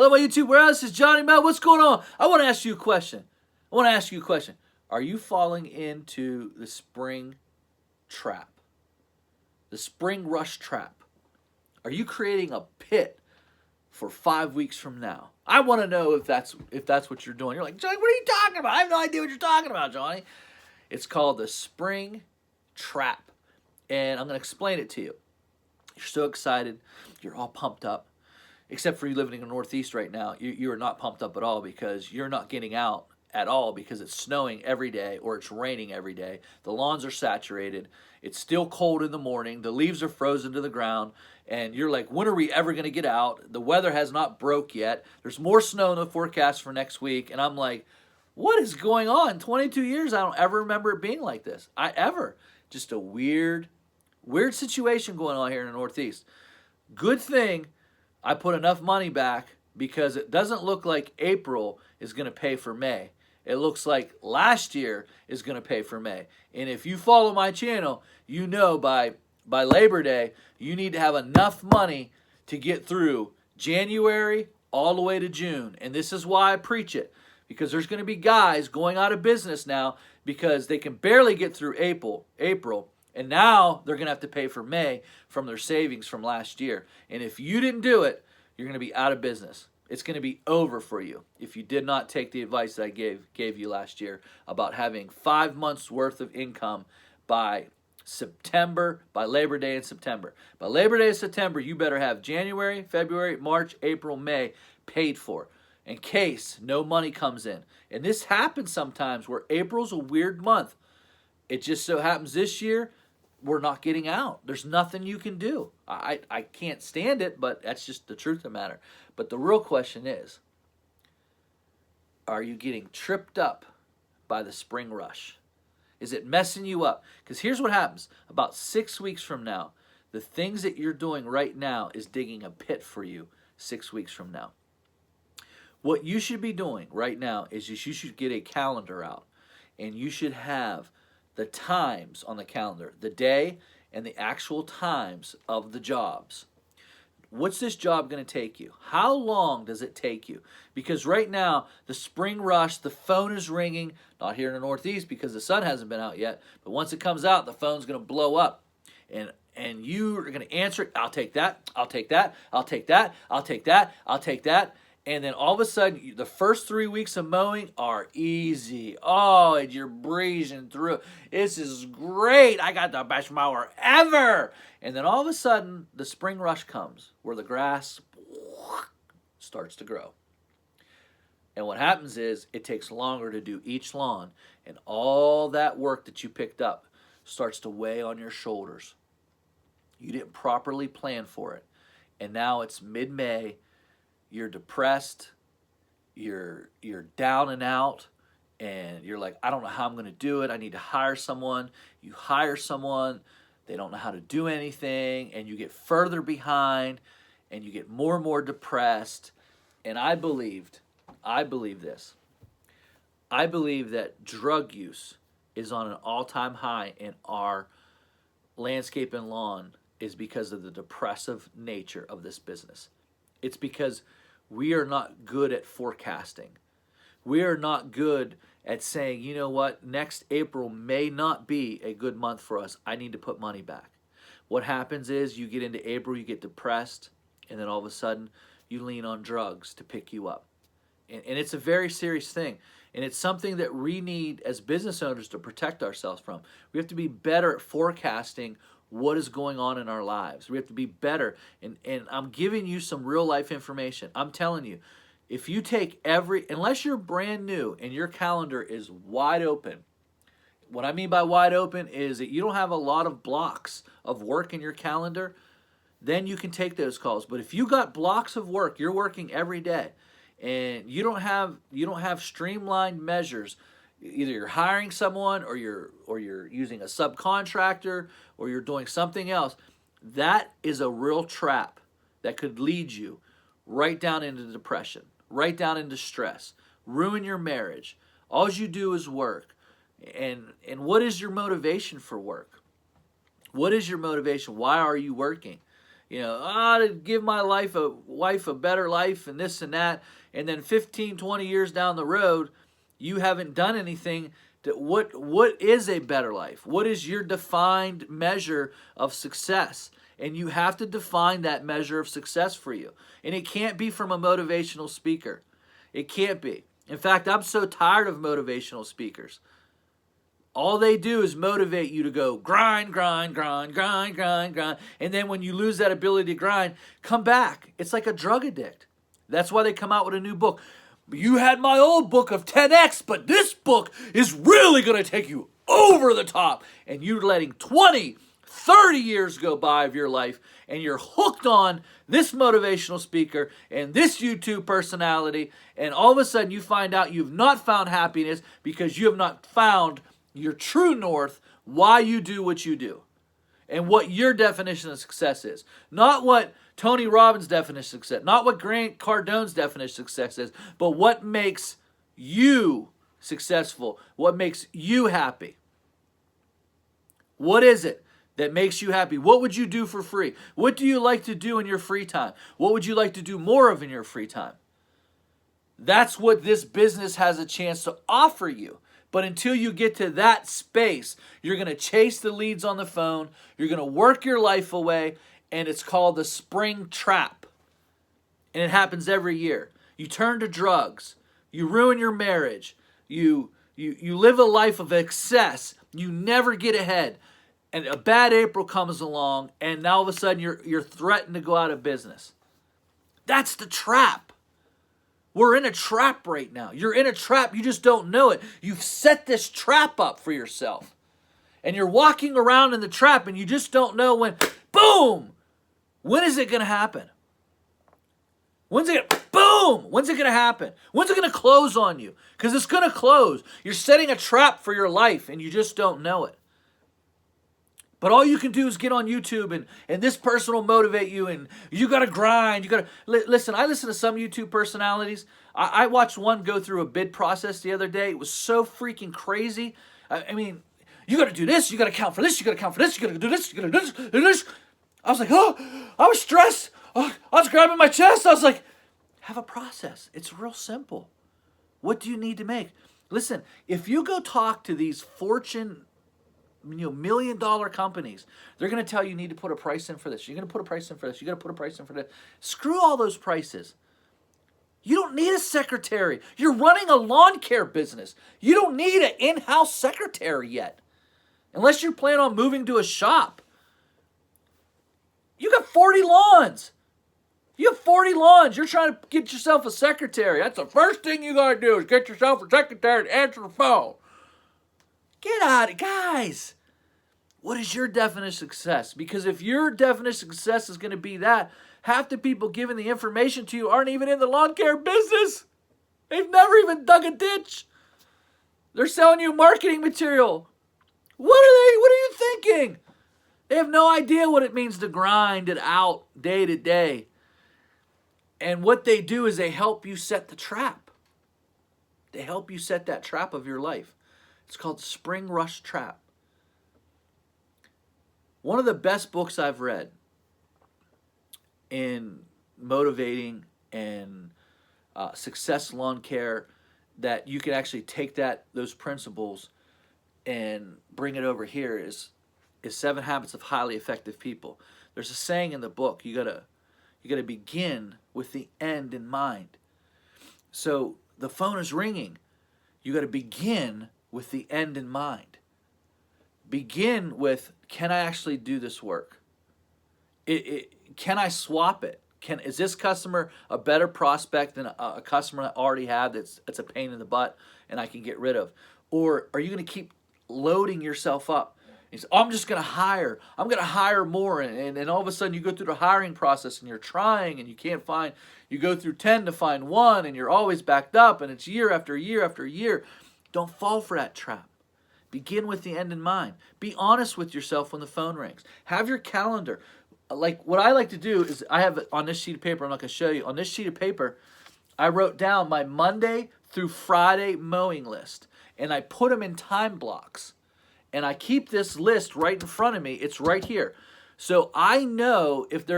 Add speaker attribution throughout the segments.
Speaker 1: Hello, my YouTube warehouse. This is Johnny Mel. What's going on? I want to ask you a question. Are you falling into the spring trap? The spring rush trap? Are you creating a pit for 5 weeks from now? I want to know if that's what you're doing. You're like, Johnny, what are you talking about? I have no idea what you're talking about, Johnny. It's called the spring trap. And I'm going to explain it to you. You're so excited. You're all pumped up. Except for you living in the Northeast right now, you are not pumped up at all because you're not getting out at all because it's snowing every day or it's raining every day. The lawns are saturated. It's still cold in the morning. The leaves are frozen to the ground. And you're like, when are we ever going to get out? The weather has not broke yet. There's more snow in the forecast for next week. And I'm like, what is going on? 22 years, I don't ever remember it being like this. Just a weird situation going on here in the Northeast. Good thing I put enough money back because it doesn't look like April is going to pay for May. It looks like last year is going to pay for May. And if you follow my channel, you know by Labor Day, you need to have enough money to get through January all the way to June. And this is why I preach it. Because there's going to be guys going out of business now because they can barely get through April. And now they're going to have to pay for May from their savings from last year. And if you didn't do it, you're going to be out of business. It's going to be over for you if you did not take the advice that I gave you last year about having 5 months worth of income by September, by Labor Day in September. By Labor Day in September, you better have January, February, March, April, May paid for in case no money comes in. And this happens sometimes where April's a weird month. It just so happens this year, we're not getting out. There's nothing you can do. I can't stand it, but that's just the truth of the matter. But the real question is, are you getting tripped up by the spring rush? Is it messing you up? Because here's what happens. About 6 weeks from now, the things that you're doing right now is digging a pit for you 6 weeks from now. What you should be doing right now is you should get a calendar out, and you should have the times on the calendar, the day and the actual times of the jobs. What's this job going to take you? How long does it take you? Because right now, the spring rush, the phone is ringing, not here in the Northeast because the sun hasn't been out yet, but once it comes out, the phone's going to blow up. And you are going to answer it. I'll take that. I'll take that. I'll take that. I'll take that. I'll take that. And then all of a sudden, the first 3 weeks of mowing are easy. Oh, and you're breezing through. This is great. I got the best mower ever. And then all of a sudden, the spring rush comes where the grass starts to grow. And what happens is it takes longer to do each lawn. And all that work that you picked up starts to weigh on your shoulders. You didn't properly plan for it. And now it's mid-May. You're depressed, you're down and out, and you're like, I don't know how I'm going to do it. I need to hire someone. You hire someone, they don't know how to do anything, and you get further behind, and you get more and more depressed. And I believe this. I believe that drug use is on an all-time high in our landscape and lawn is because of the depressive nature of this business. It's because we are not good at forecasting. We are not good at saying, you know what, next April may not be a good month for us. I need to put money back. What happens is you get into April, you get depressed, and then all of a sudden you lean on drugs to pick you up. And it's a very serious thing. And it's something that we need as business owners to protect ourselves from. We have to be better at forecasting what is going on in our lives. We have to be better. And I'm giving you some real life information. I'm telling you, if you take unless you're brand new and your calendar is wide open, what I mean by wide open is that you don't have a lot of blocks of work in your calendar, then you can take those calls. But if you got blocks of work, you're working every day, and you don't have streamlined measures. Either you're hiring someone or you're using a subcontractor or you're doing something else. That is a real trap that could lead you right down into depression, right down into stress, ruin your marriage. All you do is work. And what is your motivation for work? What is your motivation? Why are you working? To give my wife a better life and this and that. And then 15, 20 years down the road, you haven't done anything. What is a better life? What is your defined measure of success? And you have to define that measure of success for you. And it can't be from a motivational speaker. It can't be. In fact, I'm so tired of motivational speakers. All they do is motivate you to go grind, grind, grind, grind, grind, grind. And then when you lose that ability to grind, come back. It's like a drug addict. That's why they come out with a new book. You had my old book of 10X, but this book is really going to take you over the top. And you're letting 20, 30 years go by of your life, and you're hooked on this motivational speaker and this YouTube personality, and all of a sudden you find out you've not found happiness because you have not found your true north, why you do what you do, and what your definition of success is. Not what Tony Robbins' definition of success, not what Grant Cardone's definition of success is, but what makes you successful, what makes you happy. What is it that makes you happy? What would you do for free? What do you like to do in your free time? What would you like to do more of in your free time? That's what this business has a chance to offer you. But until you get to that space, you're going to chase the leads on the phone. You're going to work your life away. And it's called the spring trap. And it happens every year. You turn to drugs. You ruin your marriage. You live a life of excess. You never get ahead. And a bad April comes along, and now all of a sudden you're threatened to go out of business. That's the trap. We're in a trap right now. You're in a trap. You just don't know it. You've set this trap up for yourself. And you're walking around in the trap, and you just don't know when, boom! When is it going to happen? When's it going to happen? When's it going to close on you? Because it's going to close. You're setting a trap for your life, and you just don't know it. But all you can do is get on YouTube, and this person will motivate you, and you got to grind. Listen, I listen to some YouTube personalities. I watched one go through a bid process the other day. It was so freaking crazy. I mean, you got to do this. You got to count for this. You got to count for this. You got to do this. You got to do this. I was like, oh, I was stressed. Oh, I was grabbing my chest. I was like, have a process. It's real simple. What do you need to make? Listen, if you go talk to these Fortune $1 million companies, they're going to tell you need to put a price in for this. You're going to put a price in for this. You got to put a price in for that. Screw all those prices. You don't need a secretary. You're running a lawn care business. You don't need an in-house secretary yet, unless you plan on moving to a shop. You got 40 lawns. You have 40 lawns. You're trying to get yourself a secretary. That's the first thing you got to do is get yourself a secretary to answer the phone. Get out of it, guys. What is your definition of success? Because if your definition of success is going to be that, half the people giving the information to you aren't even in the lawn care business. They've never even dug a ditch. They're selling you marketing material. What are you thinking? They have no idea what it means to grind it out day to day. And what they do is they help you set the trap. They help you set that trap of your life. It's called Spring Rush Trap. One of the best books I've read in motivating and success lawn care, that you can actually take those principles and bring it over here, is 7 Habits of Highly Effective People. There's a saying in the book, you gotta begin with the end in mind. So the phone is ringing. You gotta begin with the end in mind. Begin with, can I actually do this work? Can I swap it? Is this customer a better prospect than a customer I already have that's a pain in the butt and I can get rid of? Or are you going to keep loading yourself up? You say, I'm just going to hire. I'm going to hire more. And all of a sudden you go through the hiring process and you're trying and you can't find. You go through 10 to find one and you're always backed up and it's year after year after year. Don't fall for that trap. Begin with the end in mind. Be honest with yourself when the phone rings. Have your calendar. Like what I like to do is I have it on this sheet of paper. I'm not going to show you. On this sheet of paper, I wrote down my Monday through Friday mowing list. And I put them in time blocks. And I keep this list right in front of me. It's right here. So I know if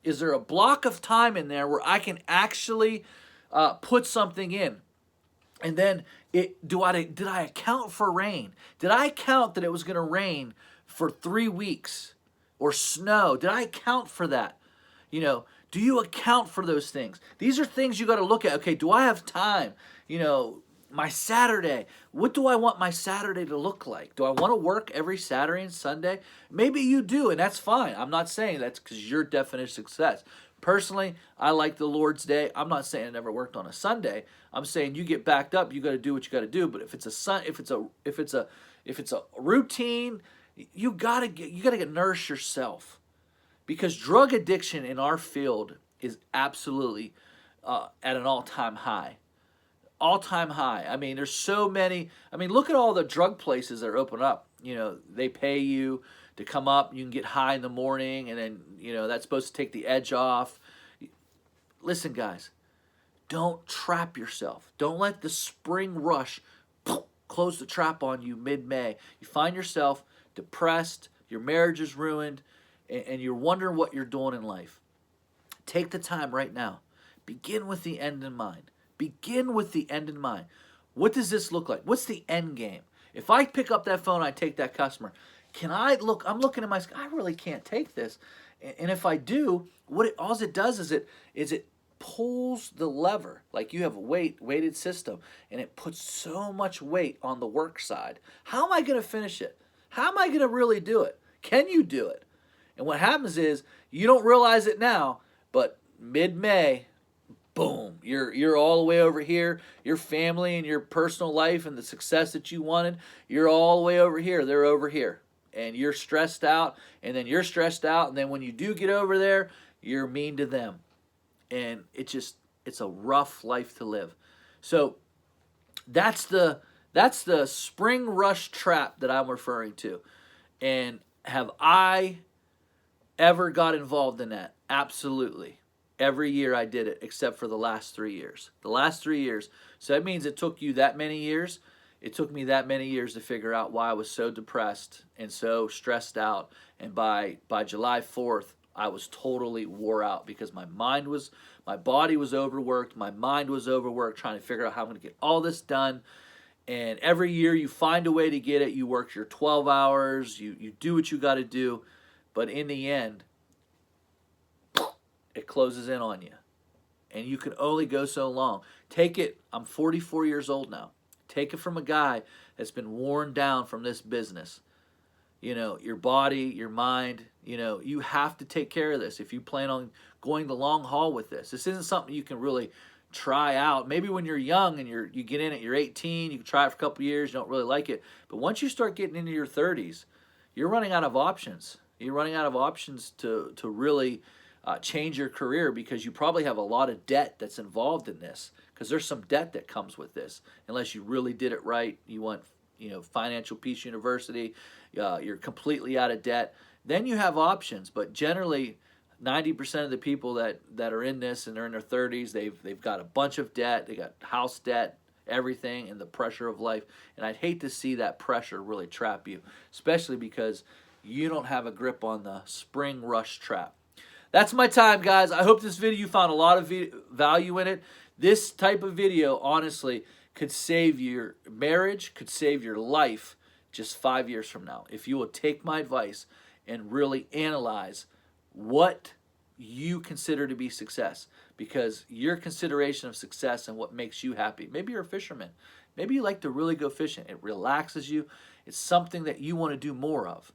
Speaker 1: is there a block of time in there where I can actually put something in, and then did I account for rain? Did I count that it was going to rain for 3 weeks or snow? Did I account for that? Do you account for those things? These are things you got to look at. Okay, do I have time? My Saturday. What do I want my Saturday to look like? Do I want to work every Saturday and Sunday? Maybe you do, and that's fine. I'm not saying that's because your definition of success. Personally, I like the Lord's Day. I'm not saying I never worked on a Sunday. I'm saying you get backed up, you got to do what you got to do. But if it's a routine, you got to nourish yourself, because drug addiction in our field is absolutely at an all-time high. All-time high. I mean, there's so many. I mean, look at all the drug places that are open up. They pay you to come up. You can get high in the morning, and then, that's supposed to take the edge off. Listen, guys, don't trap yourself. Don't let the spring rush close the trap on you mid-May. You find yourself depressed, your marriage is ruined, and you're wondering what you're doing in life. Take the time right now. Begin with the end in mind. Begin with the end in mind. What does this look like? What's the end game? If I pick up that phone, I take that customer. I'm looking at my, I really can't take this. And if I do, all it does is it pulls the lever. Like you have a weighted system, and it puts so much weight on the work side. How am I going to finish it? How am I going to really do it? Can you do it? And what happens is you don't realize it now, but mid-May, boom, you're all the way over here. Your family and your personal life and the success that you wanted, you're all the way over here. They're over here. And you're stressed out, and then you're stressed out, and then when you do get over there, you're mean to them. And it's a rough life to live. So that's the spring rush trap that I'm referring to. And have I ever got involved in that? Absolutely. Every year I did it, except for the last 3 years. The last 3 years. So that means it took you that many years. It took me that many years to figure out why I was so depressed and so stressed out. And by July 4th, I was totally wore out, because my body was overworked. My mind was overworked trying to figure out how I'm going to get all this done. And every year you find a way to get it. You work your 12 hours. You do what you got to do. But in the end, it closes in on you. And you can only go so long. Take it. I'm 44 years old now. Take it from a guy that's been worn down from this business. Your body, your mind, you have to take care of this if you plan on going the long haul with this. This isn't something you can really try out. Maybe when you're young and you get in it, you're 18, you can try it for a couple of years, you don't really like it. But once you start getting into your 30s, you're running out of options. You're running out of options to really change your career, because you probably have a lot of debt that's involved in this, because there's some debt that comes with this. Unless you really did it right, you went Financial Peace University, you're completely out of debt, then you have options. But generally 90% of the people that are in this and they're in their 30s, they've got a bunch of debt. They got house debt, everything, and the pressure of life. And I'd hate to see that pressure really trap you, especially because you don't have a grip on the spring rush trap. That's my time, guys. I hope this video, you found a lot of value in it. This type of video, honestly, could save your marriage, could save your life just 5 years from now, if you will take my advice and really analyze what you consider to be success. Because your consideration of success and what makes you happy. Maybe you're a fisherman. Maybe you like to really go fishing. It relaxes you. It's something that you want to do more of.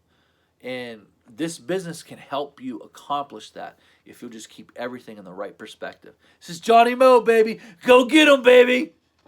Speaker 1: And this business can help you accomplish that if you'll just keep everything in the right perspective. This is Johnny Mo, baby. Go get 'em, baby.